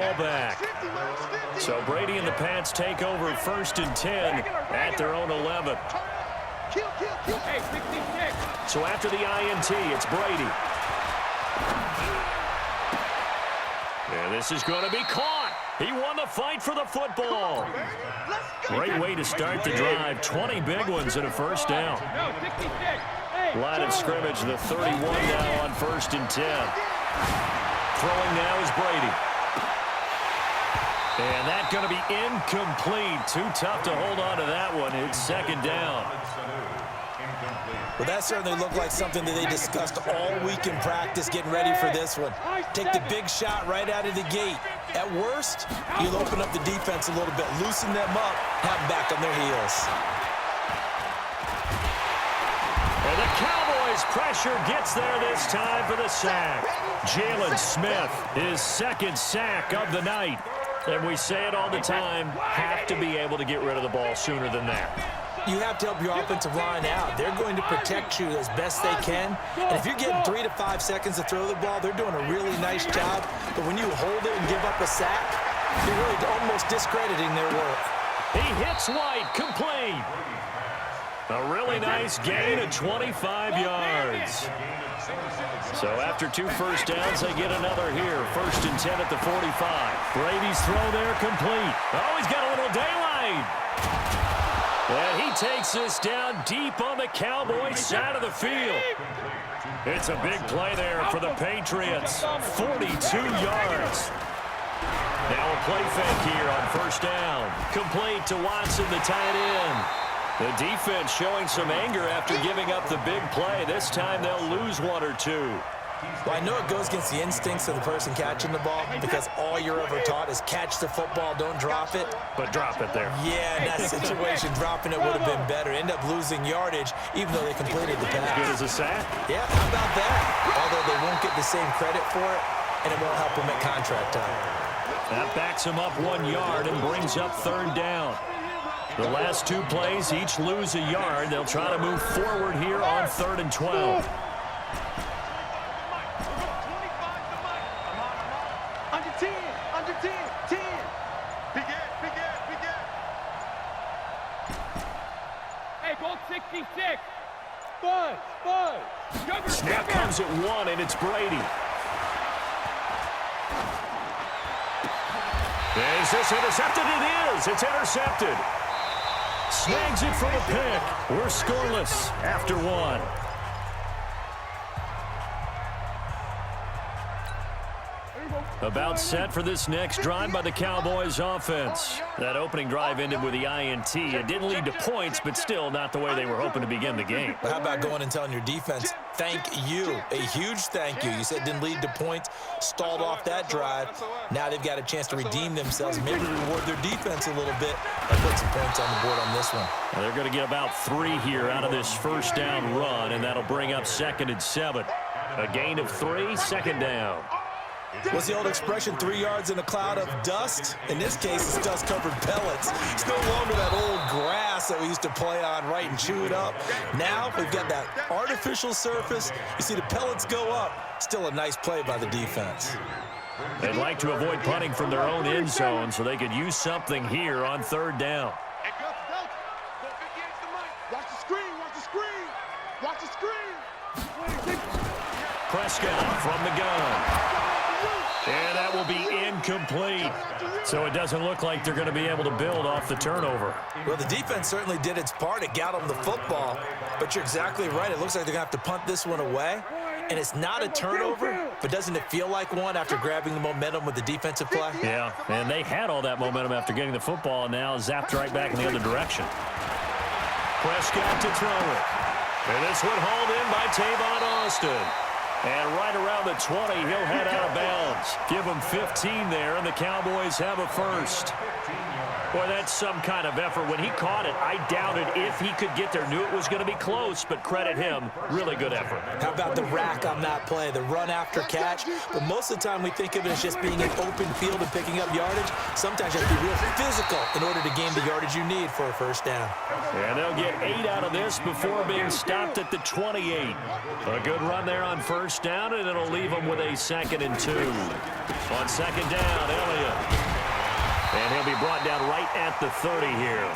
ball back. So Brady and the Pats take over 1st and 10 at their own 11. So after the INT, it's Brady. And this is going to be caught. He won the fight for the football. Great way to start the drive. 20 big ones and a first down. Line of scrimmage, the 31 now on 1st and 10. Throwing now is Brady. And that's going to be incomplete. Too tough to hold on to that one. It's 2nd down. Well, that certainly looked like something that they discussed all week in practice, getting ready for this one. Take the big shot right out of the gate. At worst, you'll open up the defense a little bit, loosen them up, have them back on their heels. And the Cowboys pressure gets there this time for the sack. Jalen Smith, his 2nd sack of the night. And we say it all the time, have to be able to get rid of the ball sooner than that. You have to help your offensive line out. They're going to protect you as best they can. And if you're getting 3 to 5 seconds to throw the ball, they're doing a really nice job. But when you hold it and give up a sack, you're really almost discrediting their work. He hits White, complete. A really nice gain of 25 yards. So after 2 first downs, they get another here. 1st and 10 at the 45. Brady's throw there complete. Oh, he's got a little daylight. And he takes this down deep on the Cowboys side of the field. It's a big play there for the Patriots. 42 yards. Now a play fake here on 1st down. Complete to Watson, the tight end. The defense showing some anger after giving up the big play. This time they'll lose 1 or 2. Well, I know it goes against the instincts of the person catching the ball because all you're ever taught is catch the football, don't drop it. But drop it there. Yeah, in that situation, dropping it would have been better. End up losing yardage, even though they completed the pass. As good as a sack? Yeah, how about that? Although they won't get the same credit for it, and it won't help them at contract time. That backs him up 1 yard and brings up 3rd down. The last 2 plays, each lose a yard. They'll try to move forward here on 3rd and 12. Snap comes at 1, and it's Brady. Is this intercepted? It is. It's intercepted. Snags it for the pick. We're scoreless after 1. About set for this next drive by the Cowboys offense. That opening drive ended with the INT. It didn't lead to points, but still not the way they were hoping to begin the game. But how about going and telling your defense, thank you, a huge thank you. You said it didn't lead to points, stalled off that drive. Now they've got a chance to redeem themselves, maybe reward their defense a little bit, and put some points on the board on this one. Well, they're going to get about 3 here out of this 1st down run, and that'll bring up 2nd and 7. A gain of 3, 2nd down. What's the old expression, 3 yards in a cloud of dust? In this case, it's dust-covered pellets. It's no longer that old grass that we used to play on, right, and chew it up. Now we've got that artificial surface. You see the pellets go up. Still a nice play by the defense. They'd like to avoid punting from their own end zone so they could use something here on 3rd down. Watch the screen, watch the screen, watch the screen. Prescott from the gun. And that will be incomplete. So it doesn't look like they're going to be able to build off the turnover. Well, the defense certainly did its part. It got them the football. But you're exactly right. It looks like they're going to have to punt this one away. And it's not a turnover, but doesn't it feel like one after grabbing the momentum with the defensive play? Yeah, and they had all that momentum after getting the football, and now zapped right back in the other direction. Prescott to throw it. And this one hauled in by Tavon Austin. And right around the 20, he'll head out of bounds. Give him 15 there, and the Cowboys have a first. Boy, that's some kind of effort. When he caught it, I doubted if he could get there. Knew it was going to be close, but credit him. Really good effort. How about the rack on that play, the run after catch? But most of the time we think of it as just being an open field and picking up yardage. Sometimes you have to be real physical in order to gain the yardage you need for a first down. And they'll get 8 out of this before being stopped at the 28. A good run there on 1st down, and it'll leave them with a 2nd and 2. On 2nd down, Elliott. right at the 30 here.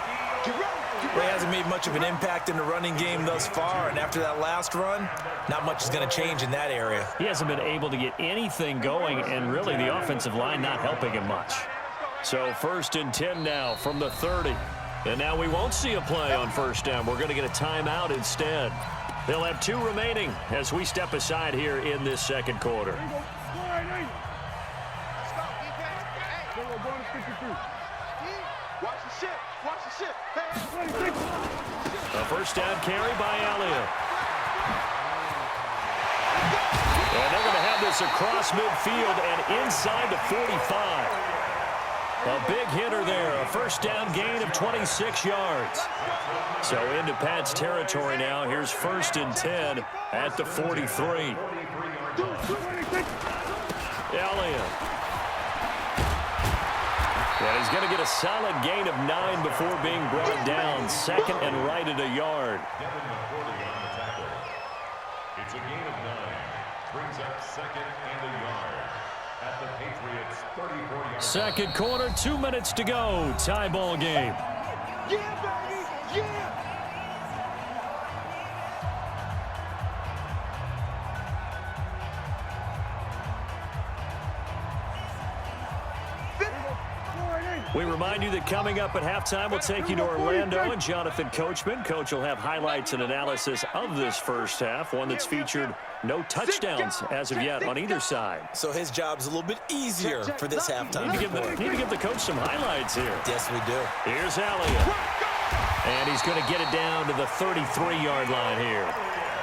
He hasn't made much of an impact in the running game thus far, and after that last run, not much is going to change in that area. He hasn't been able to get anything going, and really the offensive line not helping him much. So 1st and 10 now from the 30. And now we won't see a play on 1st down. We're going to get a timeout instead. They'll have 2 remaining as we step aside here in this 2nd quarter. A 1st down carry by Elliott. And they're going to have this across midfield and inside the 45. A big hitter there, a 1st down gain of 26 yards. So into Pat's territory now. Here's 1st and 10 at the 43. Elliott. And he's going to get a solid gain of 9 before being brought down. 2nd and right at a yard. It's a gain of 9. Brings up 2nd and a yard at the Patriots' 34-yard. 2nd quarter, 2 minutes to go. Tie ball game. Yeah, baby, yeah. We remind you that coming up at halftime, we'll take you to Orlando and Jonathan Coachman. Coach will have highlights and analysis of this 1st half, one that's featured no touchdowns as of yet on either side. So his job's a little bit easier for this halftime. Need to give the coach some highlights here. Yes, we do. Here's Elliott. And he's going to get it down to the 33-yard line here.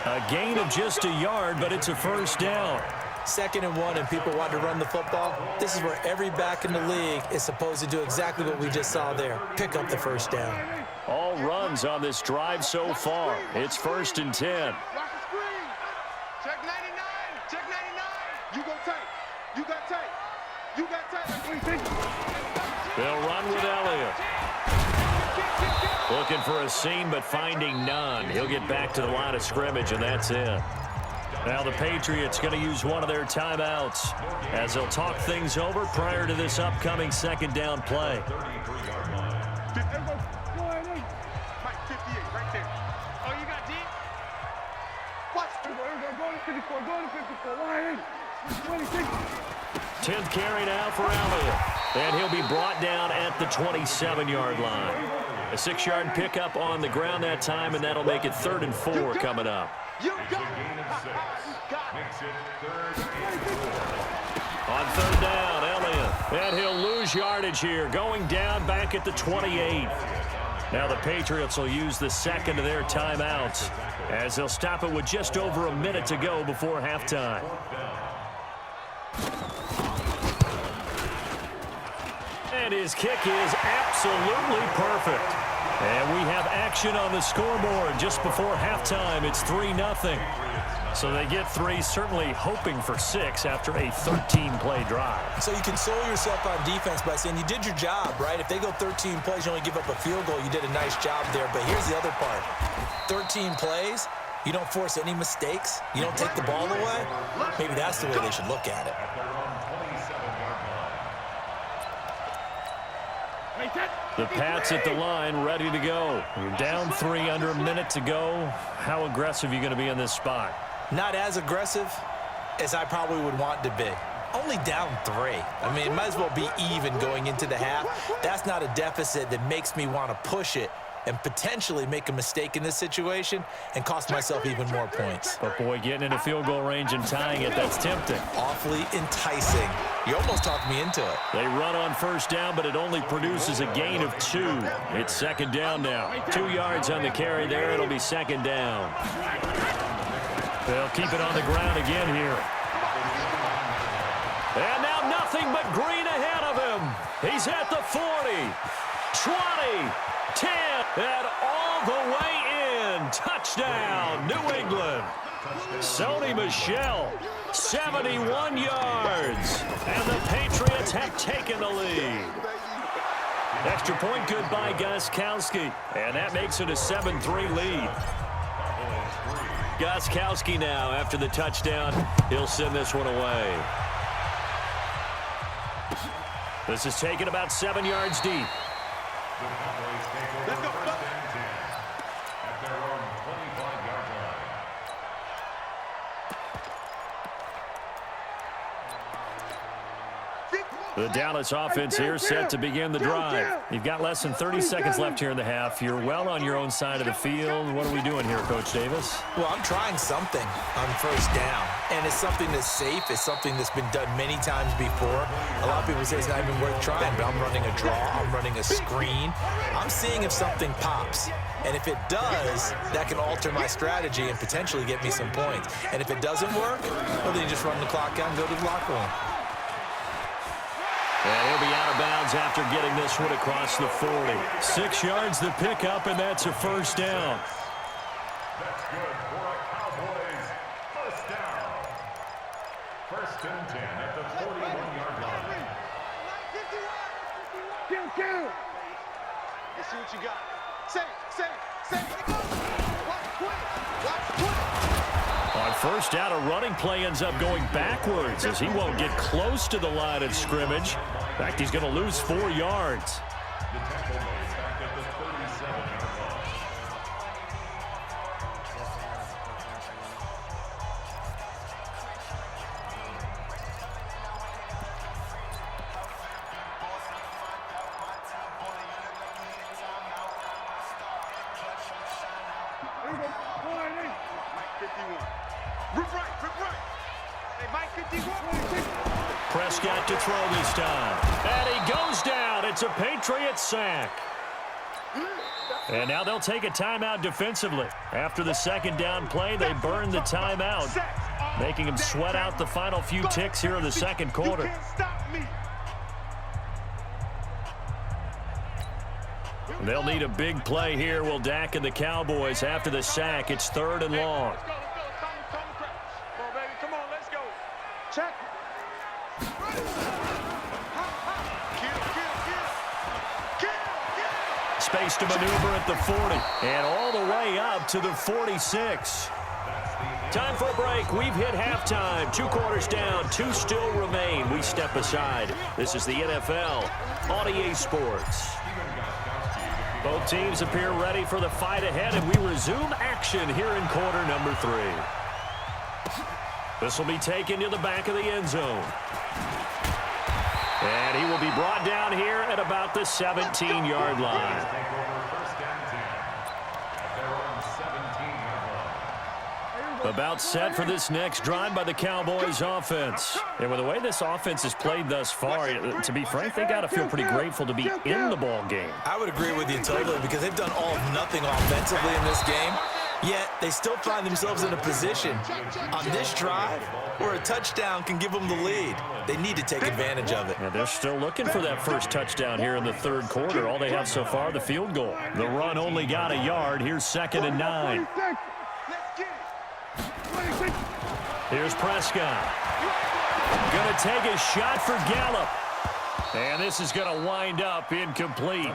A gain of just a yard, but it's a 1st down. 2nd and 1 and people want to run the football. This is where every back in the league is supposed to do exactly what we just saw there. Pick up the 1st down. All runs on this drive so far. It's 1st and 10. Watch the screen. Check 99. Check 99. You go tight. You got tight. You got tight. They'll run with Elliott. Looking for a seam, but finding none. He'll get back to the line of scrimmage, and that's it. Now the Patriots going to use one of their timeouts as they'll talk things over prior to this upcoming 2nd down play. Mike, 58 right there. Oh, you got deep? Watch. Go to 54. Go to 54. 10th carry now for Elliott. And he'll be brought down at the 27-yard line. A 6-yard pickup on the ground that time, and that'll make it 3rd and 4 coming up. You got it. Makes it 3rd and 4. On 3rd down, Elliott. And he'll lose yardage here, going down back at the 28. Now the Patriots will use the 2nd of their timeouts as they'll stop it with just over a minute to go before halftime. And his kick is absolutely perfect. And we have action on the scoreboard just before halftime. It's 3-0. So they get 3, certainly hoping for 6 after a 13-play drive. So you console yourself on defense by saying you did your job, right? If they go 13 plays, you only give up a field goal, you did a nice job there. But here's the other part. 13 plays, you don't force any mistakes, you don't take the ball away. Maybe that's the way they should look at it. The Pats at the line, ready to go. You're down 3, under a minute to go. How aggressive are you going to be in this spot? Not as aggressive as I probably would want to be. Only down 3. I mean, it might as well be even going into the half. That's not a deficit that makes me want to push it and potentially make a mistake in this situation and cost myself even more points. But, boy, getting into field goal range and tying it, that's tempting. Awfully enticing. You almost talked me into it. They run on 1st down, but it only produces a gain of 2. It's 2nd down now. 2 yards on the carry there. It'll be 2nd down. They'll keep it on the ground again here. And now nothing but green ahead of him. He's at the 40, 20, 10, and all the way in. Touchdown, New England. Sony Michel, 71 yards. And the Patriots have taken the lead. Extra point good by Gostkowski. And that makes it a 7-3 lead. Gostkowski now, after the touchdown, he'll send this one away. This is taken about 7 yards deep. The Cowboys take over first and 10 at their own 25-yard line. The Dallas offense here set to begin the drive. You've got less than 30 seconds left here in the half. You're well on your own side of the field. What are we doing here, Coach Davis? Well, I'm trying something on first down, and it's something that's safe. It's something that's been done many times before. A lot of people say it's not even worth trying, but I'm running a draw. I'm running a screen. I'm seeing if something pops. And if it does, that can alter my strategy and potentially get me some points. And if it doesn't work, well, then you just run the clock out and go to the locker room. And he'll be out of bounds after getting this one across the 40. 6 yards to pick up, and that's a first down. That's good for a Cowboys first down. First and 10 at the 41-yard line. Kill. Let's see what you got. Say. Watch 20. On first down, a running play ends up going backwards as he won't get close to the line of scrimmage. In fact, he's going to lose 4 yards. The tackle made back at the 37-yard line. Rip right. Hey, Mike 51. Prescott to throw this time. And he goes down. It's a Patriot sack. And now they'll take a timeout defensively. After the second down play, they burn the timeout, making them sweat out the final few ticks here in the second quarter. You can't stop me. They'll need a big play here. Will Dak and the Cowboys after the sack. It's 3rd and long. Come on, baby. Come on, let's go. Check. Kill. Space to maneuver at the 40 and all the way up to the 46. Time for a break. We've hit halftime. 2 quarters down. 2 still remain. We step aside. This is the NFL on EA Sports. Both teams appear ready for the fight ahead, and we resume action here in quarter number 3. This will be taken to the back of the end zone. And he will be brought down here at about the 17-yard line. About set for this next drive by the Cowboys offense. And with the way this offense has played thus far, to be frank, they got to feel pretty grateful to be in the ball game. I would agree with you totally because they've done all of nothing offensively in this game, yet they still find themselves in a position on this drive where a touchdown can give them the lead. They need to take advantage of it. And they're still looking for that first touchdown here in the 3rd quarter. All they have so far, the field goal. The run only got a yard. Here's 2nd and 9. Here's Prescott. Going to take a shot for Gallup. And this is going to wind up incomplete.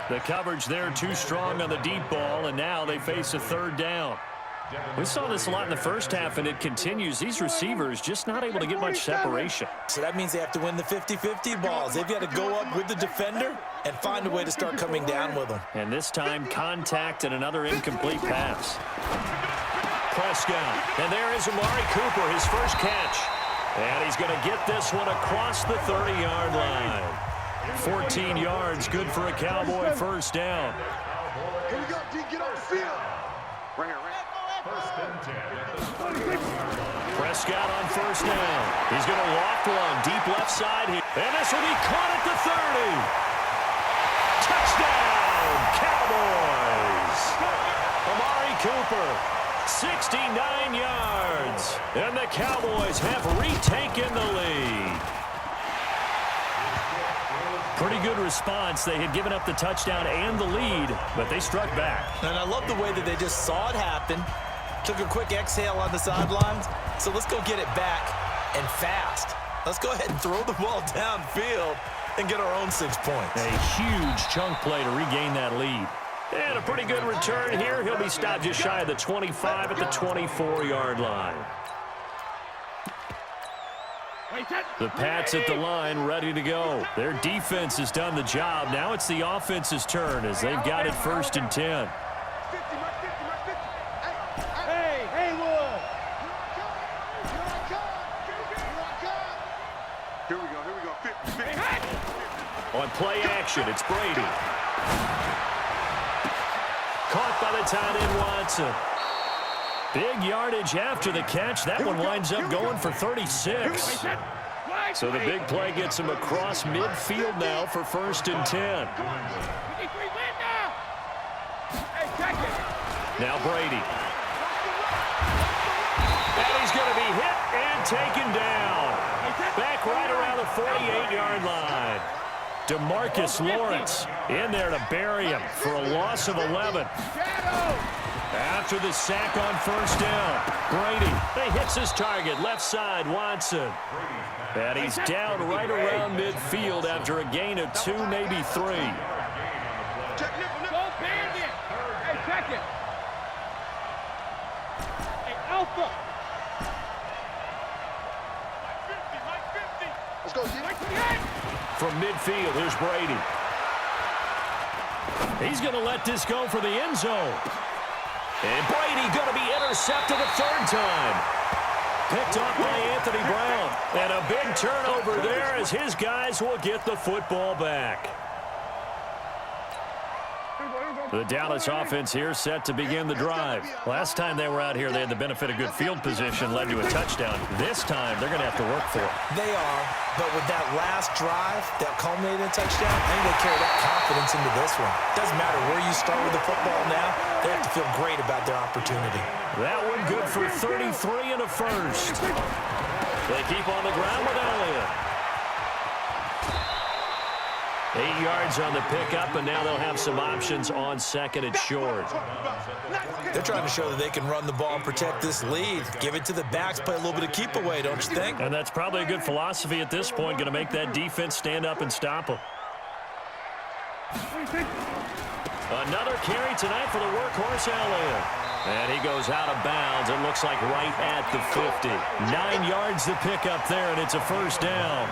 The coverage there too strong on the deep ball, and now they face a 3rd down. We saw this a lot in the first half, and it continues. These receivers just not able to get much separation. So that means they have to win the 50-50 balls. They've got to go up with the defender and find a way to start coming down with them. And this time, contact and another incomplete pass. Prescott. And there is Amari Cooper, his first catch. And he's going to get this one across the 30-yard line. 14 yards, good for a Cowboy first down. Here we go, D. Get on the field. Right here. First and 10. Prescott on first down. He's going to loft one deep left side here. And this will be caught at the 30. Touchdown, Cowboys. Amari Cooper. 69 yards, and the Cowboys have retaken the lead. Pretty good response. They had given up the touchdown and the lead, but they struck back. And I love the way that they just saw it happen, took a quick exhale on the sidelines. So let's go get it back and fast. Let's go ahead and throw the ball downfield and get our own 6 points. A huge chunk play to regain that lead. And a pretty good return here. He'll be stopped just shy of the 25 at the 24-yard line. The Pats at the line, ready to go. Their defense has done the job. Now it's the offense's turn as they've got it 1st and 10. Hey, Haywood! Here we go. 50. On play action, it's Brady. Caught by the tight end, Watson. Big yardage after the catch. That one winds up going for 36. So the big play gets him across midfield now for 1st and 10. Now Brady. And he's going to be hit and taken down. Back right around the 48-yard line. DeMarcus Lawrence in there to bury him for a loss of 11. After the sack on 1st down, Brady, he hits his target, left side, Watson. And he's down right around midfield after a gain of 2, maybe 3. Go Bandit! Hey, check it! Hey, Alpha! Let's go, Z. From midfield, here's Brady. He's going to let this go for the end zone. And Brady going to be intercepted a 3rd time. Picked off by Anthony Brown. And a big turnover there as his guys will get the football back. The Dallas offense here set to begin the drive. Last time they were out here, they had the benefit of good field position, led to a touchdown. This time, they're going to have to work for it. They are, but with that last drive that culminated in a touchdown, I think they carry that confidence into this one. Doesn't matter where you start with the football now, they have to feel great about their opportunity. That one good for 33 and a 1st. They keep on the ground with Elliott. 8 yards on the pickup, and now they'll have some options on 2nd and short. They're trying to show that they can run the ball and protect this lead. Give it to the backs, play a little bit of keep away, don't you think? And that's probably a good philosophy at this point, going to make that defense stand up and stop them. Another carry tonight for the workhorse Elliott. And he goes out of bounds. It looks like right at the 50. 9 yards to pick up there, and it's a 1st down.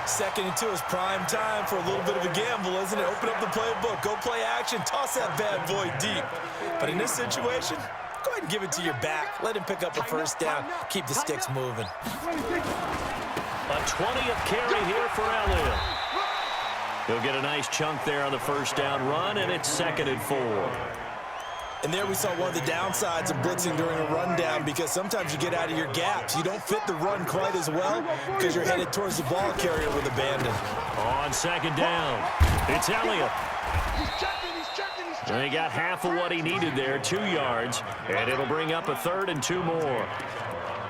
2nd and 2 is prime time for a little bit of a gamble, isn't it? Open up the playbook, go play action, toss that bad boy deep. But in this situation, go ahead and give it to your back. Let him pick up a 1st down. Keep the sticks moving. A 20th carry here for Elliott. He'll get a nice chunk there on the 1st down run, and it's 2nd and 4. And there we saw one of the downsides of blitzing during a rundown, because sometimes you get out of your gaps. You don't fit the run quite as well because you're headed towards the ball carrier with abandon. On 2nd down, it's Elliott. And he got half of what he needed there, 2 yards, and it'll bring up a 3rd and 2 more.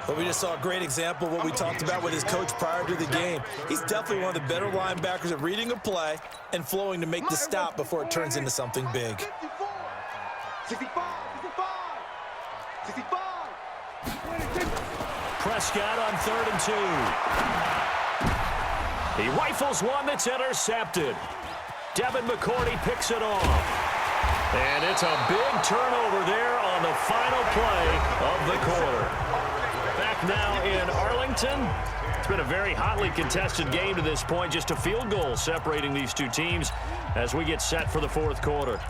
But we just saw a great example of what we talked about with his coach prior to the game. He's definitely one of the better linebackers at reading a play and flowing to make the stop before it turns into something big. 65. Prescott on 3rd and 2. He rifles one that's intercepted. Devin McCourty picks it off. And it's a big turnover there on the final play of the quarter. Back now in Arlington. It's been a very hotly contested game to this point. Just a field goal separating these two teams as we get set for the 4th quarter.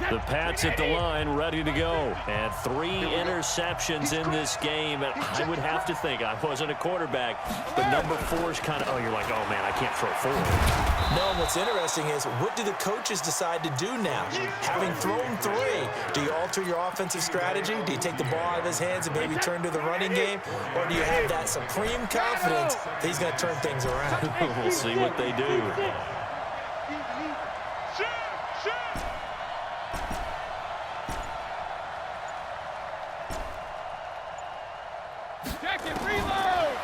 The Pats at the line, ready to go. And 3 interceptions in this game. And I would have to think, I wasn't a quarterback, but number 4 is kind of, oh, you're like, oh, man, I can't throw 4. No, and what's interesting is, what do the coaches decide to do now? Having thrown 3, do you alter your offensive strategy? Do you take the ball out of his hands and maybe turn to the running game? Or do you have that supreme confidence that he's going to turn things around? We'll see what they do.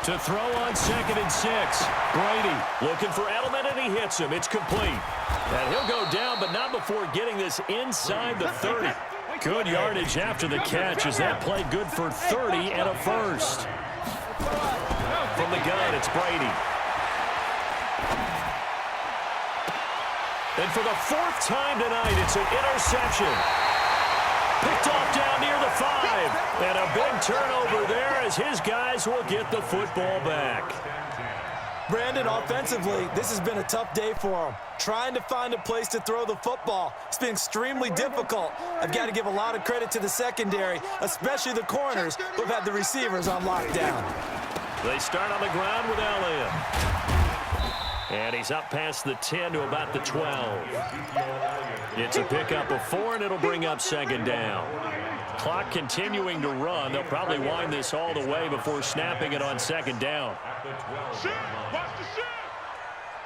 To throw on 2nd and 6. Brady looking for Edelman, and he hits him. It's complete. And he'll go down, but not before getting this inside the 30. Good yardage after the catch as that play good for 30 and a 1st. From the gun, it's Brady. And for the 4th time tonight, it's an interception. Picked Picked off down near the 5. And a big turnover there as his guys will get the football back. Brandon, offensively, this has been a tough day for him. Trying to find a place to throw the football. It's been extremely difficult. I've got to give a lot of credit to the secondary, especially the corners who've had the receivers on lockdown. They start on the ground with Elliott. And he's up past the 10 to about the 12. It's a pickup of 4, and it'll bring up second down. Clock continuing to run. They'll probably wind this all the way before snapping it on second down. Shoot! Watch the shoot!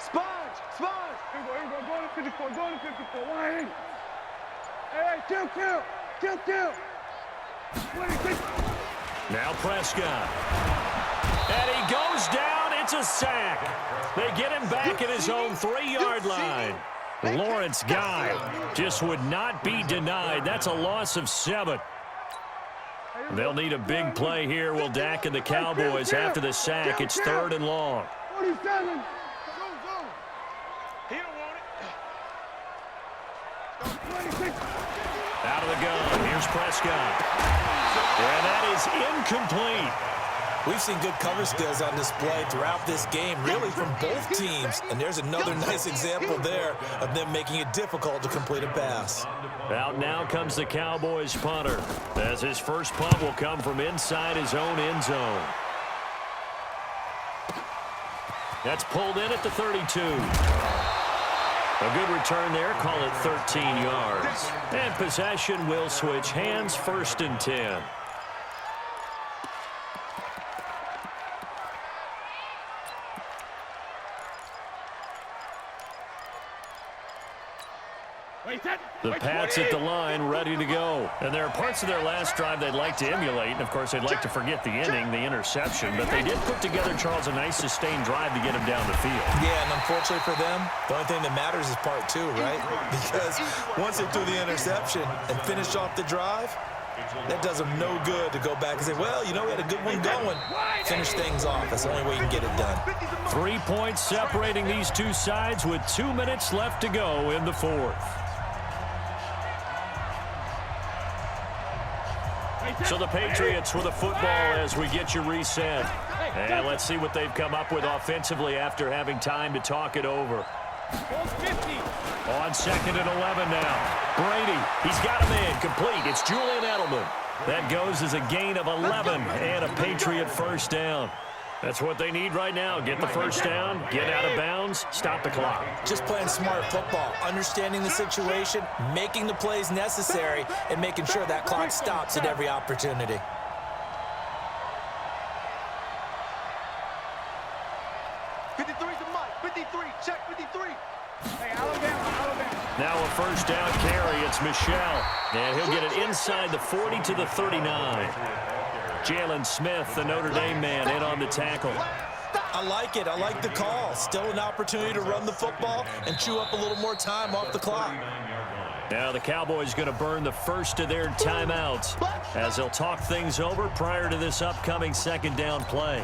Sponge! Sponge! Here we go. Go to 54. Go to 54. 180. Hey, kill. 26. Now Prescott. And he goes down. It's a sack. They get him back at his own 3-yard line. Lawrence Guy just would not be denied. That's a loss of 7. They'll need a big play here. Will Dak and the Cowboys after the sack. It's 3rd and long. 47. Go. He don't want it. 26. Out of the gun. Here's Prescott. And that is incomplete. We've seen good cover skills on display throughout this game, really from both teams. And there's another nice example there of them making it difficult to complete a pass. Out now comes the Cowboys punter, as his first punt will come from inside his own end zone. That's pulled in at the 32. A good return there, call it 13 yards. And possession will switch hands, 1st and 10. The Pats at the line, ready to go. And there are parts of their last drive they'd like to emulate. And, of course, they'd like to forget the inning, the interception. But they did put together, Charles, a nice sustained drive to get him down the field. Yeah, and unfortunately for them, the only thing that matters is part 2, right? Because once they threw the interception and finished off the drive, that does them no good to go back and say, well, you know, we had a good one going. Finish things off. That's the only way you can get it done. 3 points separating these two sides with 2 minutes left to go in the 4th. So the Patriots with the football as we get you reset. And let's see what they've come up with offensively after having time to talk it over. On 2nd and 11 now. Brady, he's got a man complete. It's Julian Edelman. That goes as a gain of 11 and a Patriot first down. That's what they need right now. Get the first down, get out of bounds, stop the clock. Just playing smart football, understanding the situation, making the plays necessary, and making sure that clock stops at every opportunity. Now a first down carry. It's Michel. And he'll get it inside the 40 to the 39. Jalen Smith, the Notre Dame man, in on the tackle. I like it. I like the call. Still an opportunity to run the football and chew up a little more time off the clock. Now the Cowboys going to burn the first of their timeouts as they'll talk things over prior to this upcoming 2nd down play.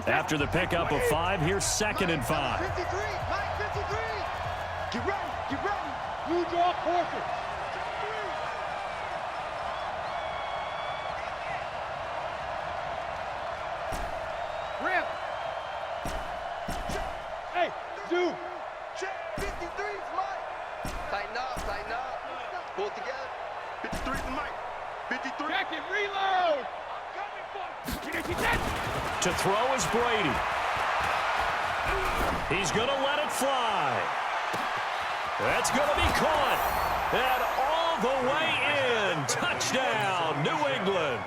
After the pickup of 5, here's 2nd and 5. 53, Mike, 53. Get ready. You draw forfeit. Rip. Hey, dude. Check 53, Mike. Tighten up. Pull it together. 53 for Mike. 53. Check it, reload. To throw is Brady. He's going to let it fly. That's going to be caught. And all the way in. Touchdown, New England.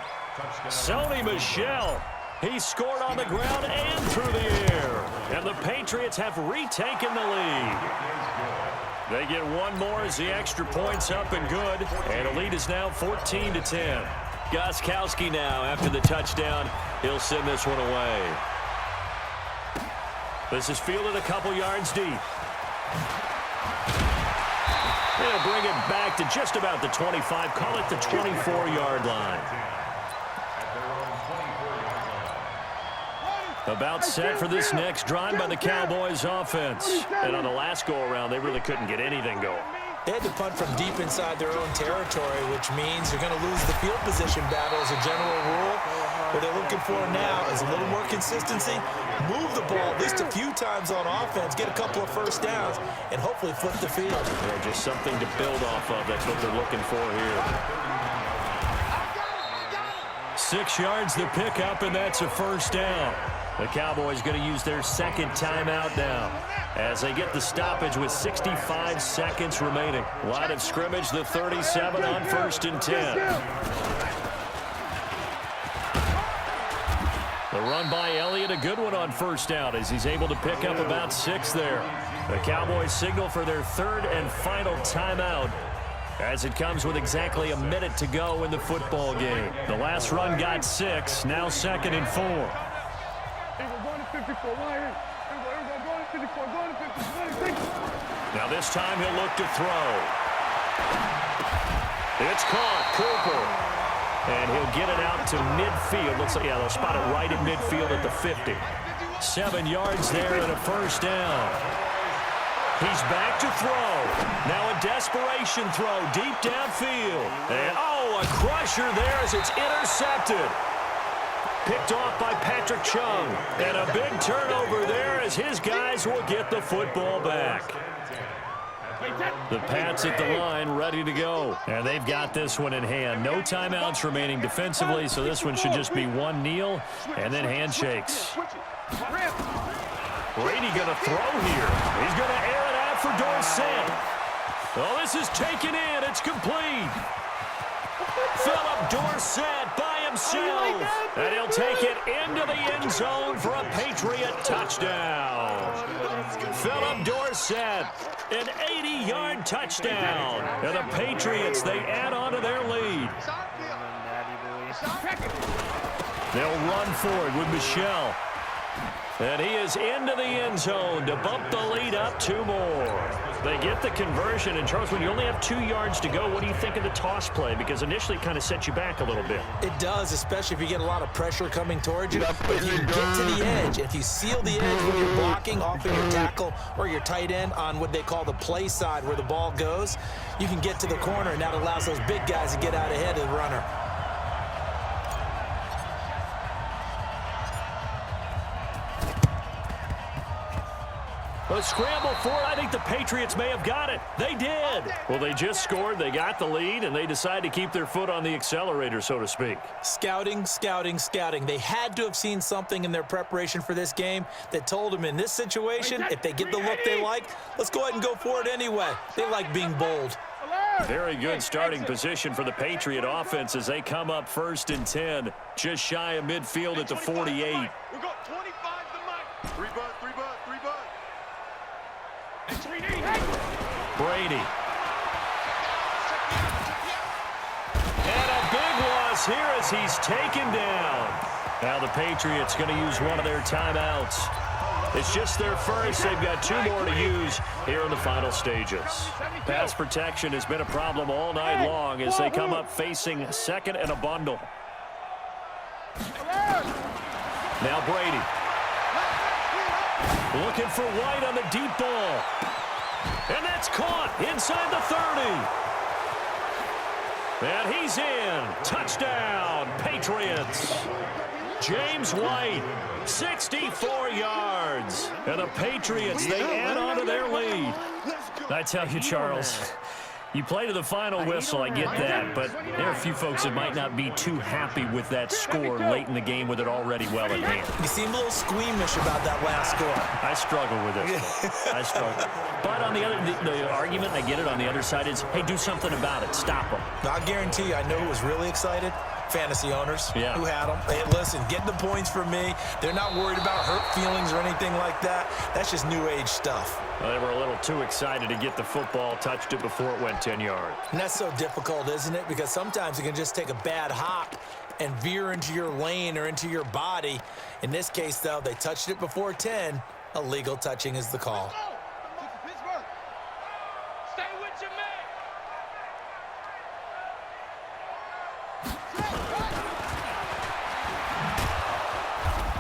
Sony Michel. He scored on the ground and through the air. And the Patriots have retaken the lead. They get one more as the extra point's up and good. And the lead is now 14-10. Gostkowski now after the touchdown. He'll send this one away. This is fielded a couple yards deep. They'll bring it back to just about the 25. Call it the 24-yard line. About set for this next drive by the Cowboys offense. And on the last go-around, they really couldn't get anything going. They had to punt from deep inside their own territory, which means you're going to lose the field position battle as a general rule. What they're looking for now is a little more consistency, move the ball at least a few times on offense, get a couple of first downs, and hopefully flip the field. Yeah, just something to build off of. That's what they're looking for here. 6 yards the pickup, and that's a first down. The Cowboys going to use their second timeout now as they get the stoppage with 65 seconds remaining. Line of scrimmage, the 37 on 1st and 10. The run by Elliott, a good one on first down as he's able to pick up about 6 there. The Cowboys signal for their 3rd and final timeout as it comes with exactly a minute to go in the football game. The last run got 6, now 2nd and 4. Now this time he'll look to throw. It's caught, Cooper. And he'll get it out to midfield. Looks like, yeah, they'll spot it right at midfield at the 50. 7 yards there and a first down. He's back to throw. Now a desperation throw deep downfield. And, oh, a crusher there as it's intercepted. Picked off by Patrick Chung. And a big turnover there as his guys will get the football back. The Pats at the line ready to go. And they've got this one in hand. No timeouts remaining defensively, so this one should just be one kneel and then handshakes. Brady going to throw here. He's going to air it out for Dorsett. Oh, this is taken in. It's complete. Philip Dorsett by himself. And he'll take it into the end zone for a Patriot touchdown. Philip Dorsett, an 80-yard touchdown. And the Patriots, they add on to their lead. They'll run forward with Michel. And he is into the end zone to bump the lead up 2 more. They get the conversion. And, Charles, when you only have 2 yards to go, what do you think of the toss play? Because initially it kind of sets you back a little bit. It does, especially if you get a lot of pressure coming towards you. But if you get to the edge, if you seal the edge when you're blocking off of your tackle or your tight end on what they call the play side where the ball goes, you can get to the corner, and that allows those big guys to get out ahead of the runner. A scramble for it. I think the Patriots may have got it. They did. Well, they just scored. They got the lead, and they decide to keep their foot on the accelerator, so to speak. Scouting, scouting, scouting. They had to have seen something in their preparation for this game that told them in this situation, if they get the look they like, let's go ahead and go for it anyway. They like being bold. Very good starting position for the Patriot offense as they come up 1st and 10, just shy of midfield at the 48. We got 25 to Mike. 3 butt, 3 butt, 3 butt. Brady. And a big loss here as he's taken down. Now the Patriots going to use one of their timeouts. It's just their first. They've got 2 more to use here in the final stages. Pass protection has been a problem all night long as they come up facing 2nd and a bundle. Now Brady. Looking for White on the deep ball. And that's caught inside the 30. And he's in. Touchdown, Patriots. James White, 64 yards. And the Patriots, they add on to their lead. I tell you, Charles, you play to the final whistle, I get that, but there are a few folks that might not be too happy with that score late in the game with it already well in hand. You seem a little squeamish about that last score. I struggle with it. I struggle. But on the other, the argument, I get it, on the other side is, hey, do something about it. Stop them. I guarantee you, I know who was really excited. Fantasy owners who had them. Hey, listen, get the points for me. They're not worried about hurt feelings or anything like that. That's just new age stuff. Well, they were a little too excited to get the football, touched it before it went 10 yards. And that's so difficult, isn't it? Because sometimes it can just take a bad hop and veer into your lane or into your body. In this case, though, they touched it before 10. Illegal touching is the call.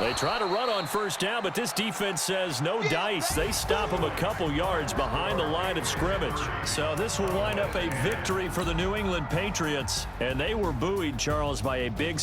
They try to run on first down, but this defense says no dice. They stop them a couple yards behind the line of scrimmage. So this will wind up a victory for the New England Patriots. And they were buoyed, Charles, by a big